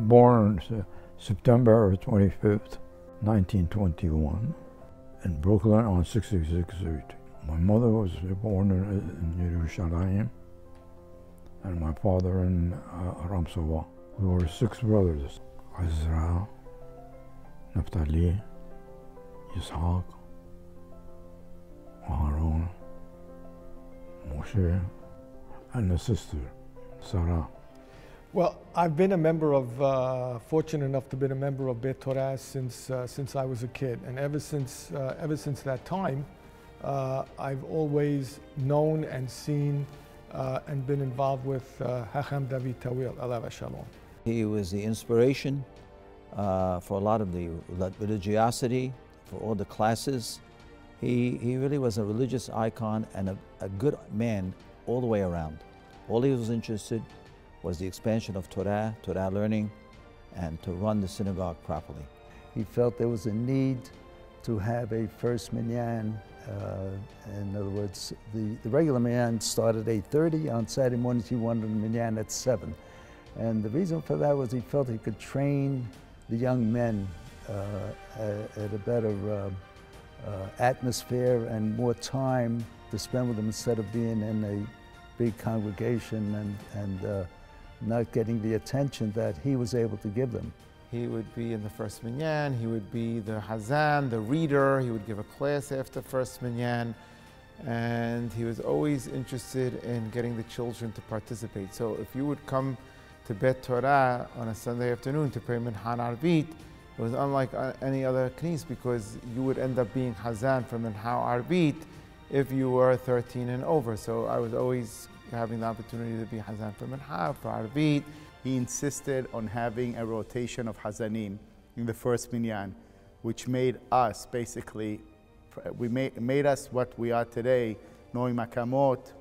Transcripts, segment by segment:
born September 25th, 1921, in Brooklyn on 66th Street. My mother was born in Yerushalayim, and my father in Aram Sova. We were 6 brothers: Ezra, Naphtali, Yitzhak, Aaron, Moshe, and a sister, Sarah. Well, I've been a member of, fortunate enough to be a member of Beth Torah since I was a kid. And ever since that time, I've always known and seen and been involved with Hacham David Tawil, alav shalom. He was the inspiration for a lot of the religiosity, for all the classes. He really was a religious icon and a good man all the way around. All he was interested was the expansion of Torah learning, and to run the synagogue properly. He felt there was a need to have a first minyan. In other words, the regular minyan started at 8:30. On Saturday mornings he wanted a minyan at 7. And the reason for that was he felt he could train the young men at a better atmosphere and more time to spend with them instead of being in a big congregation and not getting the attention that he was able to give them. He would be in the first minyan, he would be the hazan, the reader, he would give a class after first minyan, and he was always interested in getting the children to participate. So if you would come to Beth Torah on a Sunday afternoon to pray Mincha Arvit, it was unlike any other knis because you would end up being hazan for Mincha Arvit if you were 13 and over. So I was always having the opportunity to be hazan for Mincha, for Arvit. He insisted on having a rotation of hazanim in the first minyan, which made us basically, made us what we are today, knowing makamot.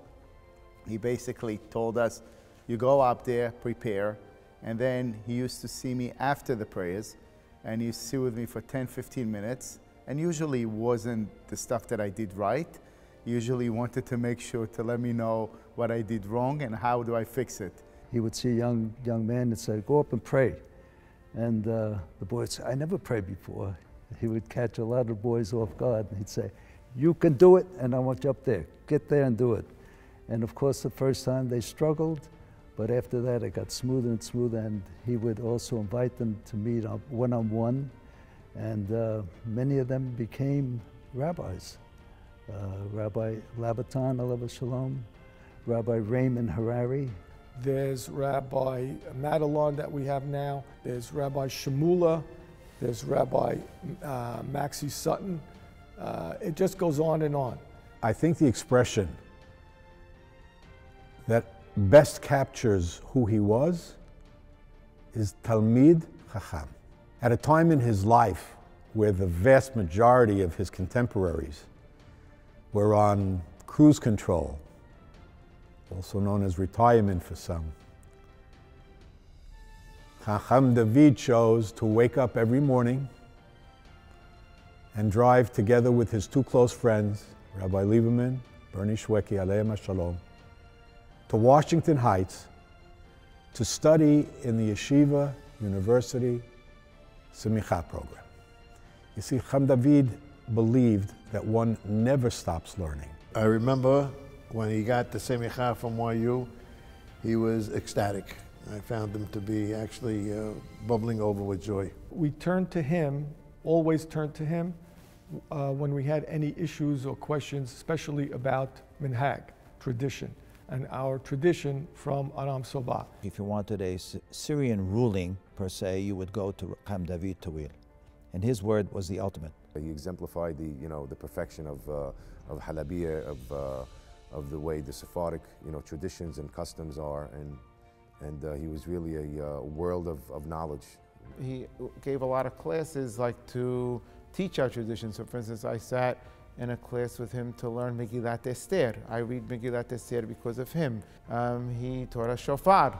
He basically told us, you go up there, prepare, and then he used to see me after the prayers, and he used to sit with me for 10-15 minutes, and usually wasn't the stuff that I did right. He usually wanted to make sure to let me know what I did wrong and how do I fix it. He would see a young man and say, go up and pray. And the boy would say, I never prayed before. He would catch a lot of boys off guard, and he'd say, you can do it, and I want you up there. Get there and do it. And of course, the first time they struggled, but after that it got smoother and smoother, and he would also invite them to meet up one-on-one, and many of them became rabbis. Rabbi Labaton, alav shalom, Rabbi Raymond Harari. There's Rabbi Madelon that we have now. There's Rabbi Shemula. There's Rabbi Maxie Sutton. It just goes on and on. I think the expression that best captures who he was is Talmid Chacham. At a time in his life where the vast majority of his contemporaries were on cruise control, also known as retirement for some, Hacham David chose to wake up every morning and drive together with his 2 close friends, Rabbi Lieberman, Bernie Shweki, Aleim Shalom, to Washington Heights to study in the Yeshiva University Semicha program. You see, Hacham David believed that one never stops learning. I remember when he got the Semicha from YU, he was ecstatic. I found him to be actually bubbling over with joy. We turned to him, always turned to him, when we had any issues or questions, especially about minhag, tradition, and our tradition from Aram Sova. If you wanted a Syrian ruling, per se, you would go to Hacham David Tawil. And his word was the ultimate. He exemplified the perfection of Halabiyah, of the way the Sephardic traditions and customs are, and he was really a world of knowledge. He gave a lot of classes to teach our traditions. So for instance, I sat in a class with him to learn Megillat Esther. I read Megillat Esther because of him. He taught us shofar.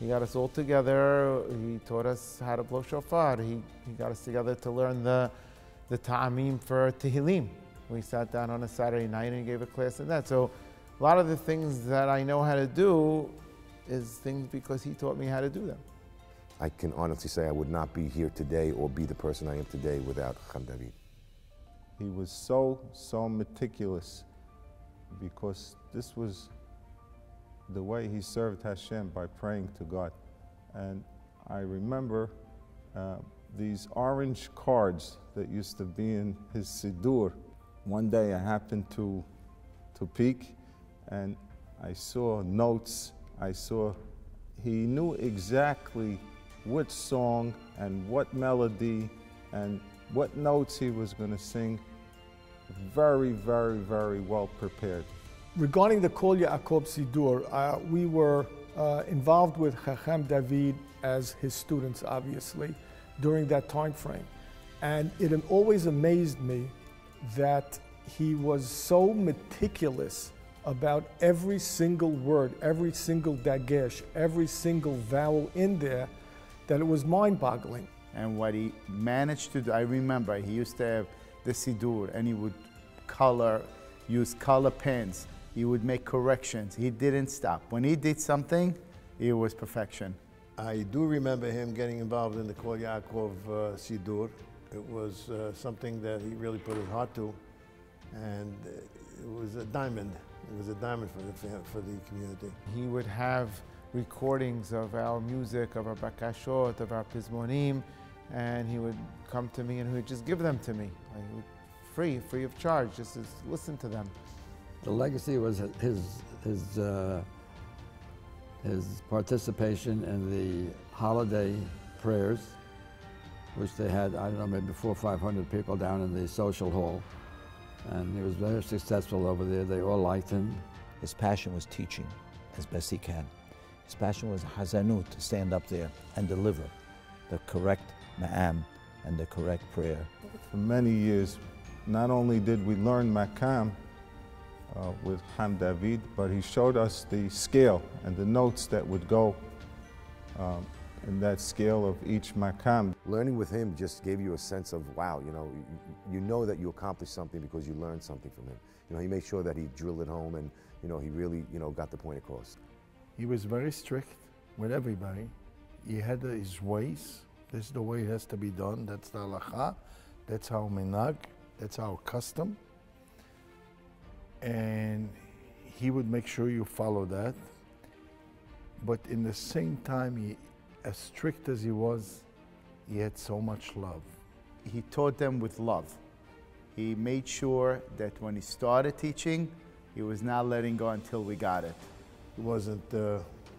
He got us all together. He taught us how to blow shofar. He got us together to learn the ta'amim for Tehillim. We sat down on a Saturday night and gave a class in that. So a lot of the things that I know how to do is things because he taught me how to do them. I can honestly say I would not be here today or be the person I am today without Hacham David. He was so meticulous, because this was the way he served Hashem, by praying to God. And I remember these orange cards that used to be in his Siddur. One day I happened to peek, and I saw notes. He knew exactly which song and what melody and what notes he was going to sing. Very, very, very well prepared. Regarding the Kol Yaakov Siddur, we were involved with Hacham David as his students, obviously, during that time frame. And it always amazed me that he was so meticulous about every single word, every single dagesh, every single vowel in there, that it was mind-boggling. And what he managed to do, I remember he used to have the Siddur, and he would use color pens. He would make corrections. He didn't stop. When he did something, it was perfection. I do remember him getting involved in the Kol Yaakov Siddur. It was something that he really put his heart to, and it was a diamond. It was a diamond for the community. He would have recordings of our music, of our bakashot, of our pizmonim, and he would come to me and he would just give them to me, like, free of charge, just to listen to them. The legacy was his participation in the holiday prayers, which they had, I don't know, maybe 400 or 500 people down in the social hall. And he was very successful over there. They all liked him. His passion was teaching as best he can. His passion was hazanut, to stand up there and deliver the correct ma'am and the correct prayer. For many years, not only did we learn Makam with Ham David, but he showed us the scale and the notes that would go in that scale of each Makam. Learning with him just gave you a sense of, wow, you know that you accomplished something because you learned something from him. He made sure that he drilled it home, and he really got the point across. He was very strict with everybody. He had his ways. This is the way it has to be done. That's the halacha. That's our minhag. That's our custom. And he would make sure you follow that. But in the same time, as strict as he was, he had so much love. He taught them with love. He made sure that when he started teaching, he was not letting go until we got it. It wasn't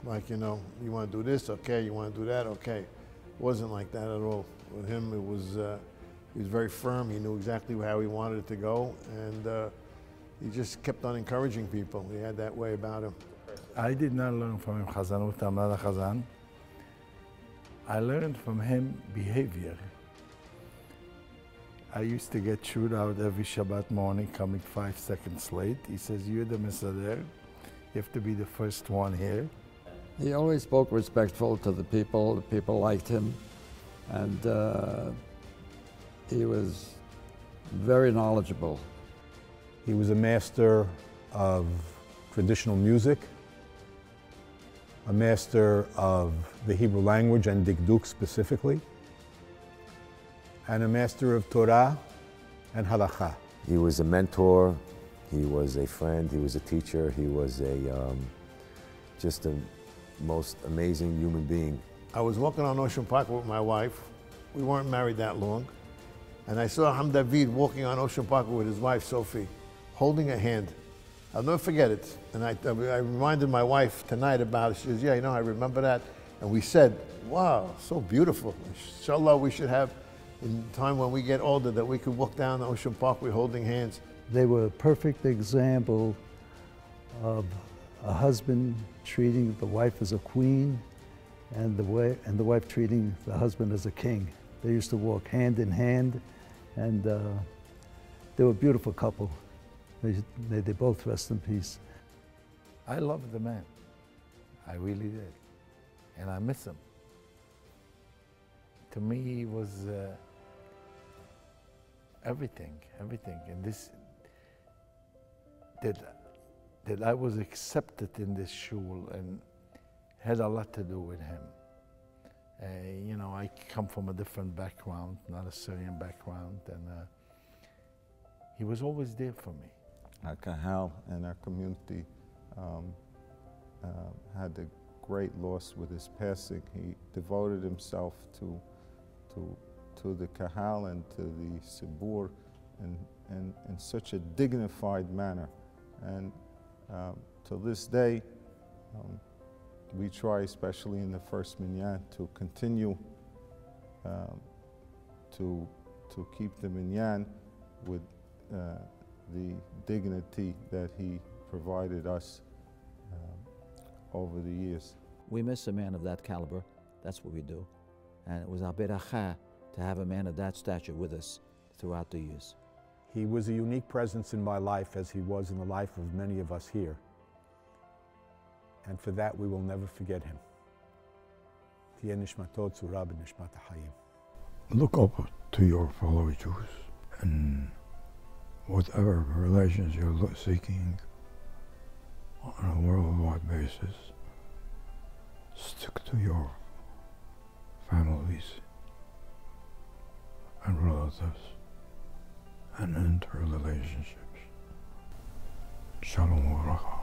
like, you want to do this, okay, you want to do that, okay. It wasn't like that at all. With him, it was, he was very firm. He knew exactly how he wanted it to go, and he just kept on encouraging people. He had that way about him. I did not learn from him Chazanut, I'm not a Chazan. I learned from him behavior. I used to get chewed out every Shabbat morning, coming 5 seconds late. He says, you're the Mesader. You have to be the first one here. He always spoke respectful to the people liked him, and he was very knowledgeable. He was a master of traditional music, a master of the Hebrew language and Dikduk specifically, and a master of Torah and Halakha. He was a mentor, he was a friend, he was a teacher, he was just a most amazing human being. I was walking on Ocean Park with my wife. We weren't married that long. And I saw Ham David walking on Ocean Park with his wife, Sophie, holding a hand. I'll never forget it. And I reminded my wife tonight about it. She says, yeah, I remember that. And we said, wow, so beautiful. Inshallah, we should have, in time when we get older, that we could walk down the Ocean Parkway holding hands. They were a perfect example of a husband treating the wife as a queen, and the wife treating the husband as a king. They used to walk hand in hand, and they were a beautiful couple. May they both rest in peace. I loved the man. I really did. And I miss him. To me, he was everything. And this, that I was accepted in this shul and had a lot to do with him. You know, I come from a different background, not a Syrian background, and he was always there for me. Our Kahal and our community had a great loss with his passing. He devoted himself to the Kahal and to the Sibur in such a dignified manner. And to this day, we try, especially in the first minyan, to continue to keep the minyan with the dignity that he provided us over the years. We miss a man of that caliber. That's what we do. And it was our beracha to have a man of that stature with us throughout the years. He was a unique presence in my life, as he was in the life of many of us here. And for that, we will never forget him. Tiyeh nishmato tzura b'nishmat ha'chayim. Look up to your fellow Jews and whatever relations you're seeking on a worldwide basis, stick to your families and relatives and interrelationships. Shalom Uvracha.